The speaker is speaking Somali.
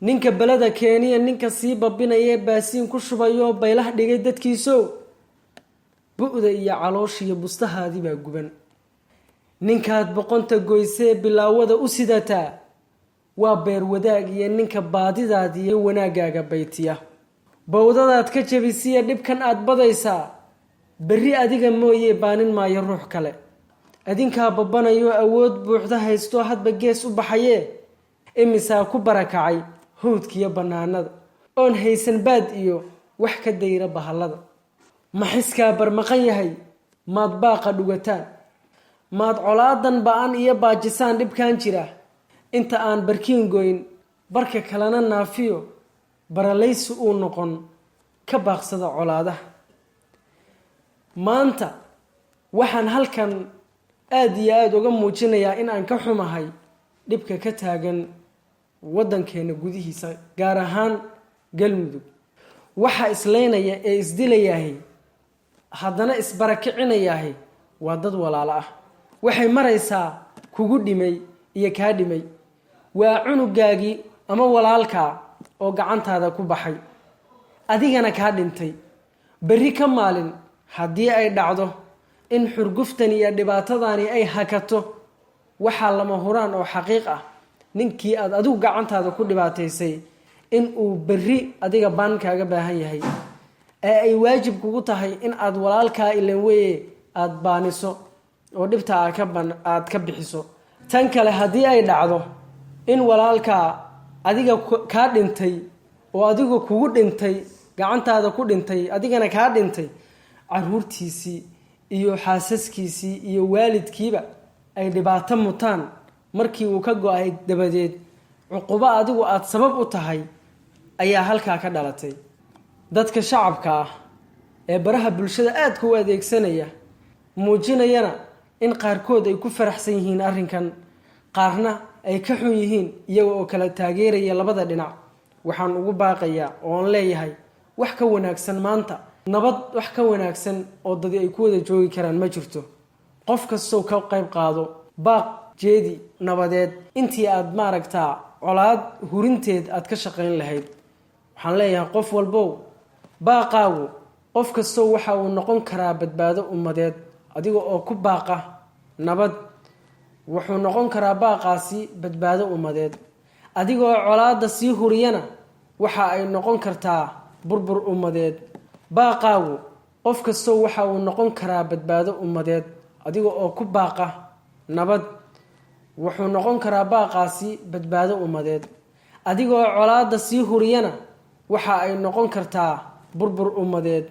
ninka balada keeniya ninka sii babinaya baasiin ku shubayo baylah dhigay dadkiiso bu'da iyo caloosh iyo bustahaadii baa guban ninkaad boqonta goysee bilaawada u sidataa waa beer wadaag iyo ninka baadidaadii iyo wanaagaaga baytiya bawdadaad ka jabisiya dhibkan aad badaysaa berri adiga mooye baanin maayo ruux kale adinkaa babanayo awood buuxda haysto hadba gees u baxaye imisaa ku barakacay hawdkiyo bannaanada oon haysan baad iyo wax ka dayra bahallada maxiskaa barmaqan yahay maad baaqa dhugataan maad colaadan ba'an iyo baajisaan dhibkaan jira inta aan barkiin goyn barka kalena naafiyo baralaysi uu noqon ka baaqsada colaadaha maanta waxaan halkan aad iyo aad uga muujinayaa in aan ka xumahay dhibka ka taagan waddankeena gudihiisa gaar ahaan galmudug waxa islaynaya ee isdilayahay haddana isbarakicinayahay waa dad walaalo ah waxay maraysaa kugu dhimay iyo kaa dhimay waa cunugaagii ama walaalkaa oo gacantaada ku baxay adigana kaa dhintay berri ka maalin haddii ay dhacdo in xurguftan iyo dhibaatadani ay hakato waxaa lama huraan oo xaqiiq ah ninkii aad adigu gacantaada ku dhibaataysay in uu berri adiga baan kaaga baahan yahay ee ay waajib kugu tahay in aad walaalkaa ilan weye aad baaniso oo dhibta aad ka bixiso tan kale haddii ay dhacdo in walaalkaa adiga kaa dhintay oo adiga kugu dhintay gacantaada ku dhintay adigana kaa dhintay caruurtiisii iyo xaasaskiisii iyo waalidkiiba ay dhibaato mutaan markii uu ka go-ay dabadeed cuqubo adigu aad sabab u tahay ayaa halkaa ka dhalatay dadka shacabka ah ee baraha bulshada aadka u adeegsanaya muujinayana in qaarkood ay ku faraxsan yihiin arrinkan qaarna ay ka xun yihiin iyaga oo kala taageeraya labada dhinac waxaan ugu baaqayaa oo aan leeyahay wax ka wanaagsan maanta nabad wax ka wanaagsan oo dadi ay ku wada joogi karaan ma jirto qof kastoo ka qayb qaado baaq jeedi nabadeed intii aad maaragtaa colaad hurinteed aad ka shaqayn lahayd waxaan leeyahay qof walbow baaqaagu qof kastoo waxa uu noqon karaa badbaado ummadeed adiga oo ku baaqa nabad wuxuu noqon karaa baaqaasi badbaado ummadeed adiga oo colaada sii huriyana waxa ay noqon kartaa burbur ummadeed baaqaagu qof kastoo waxa uu noqon karaa badbaado ummadeed adiga oo ku baaqa nabad wuxuu noqon karaa baaqaasi badbaado ummadeed adiga oo colaada sii huriyana waxa ay noqon kartaa burbur ummadeed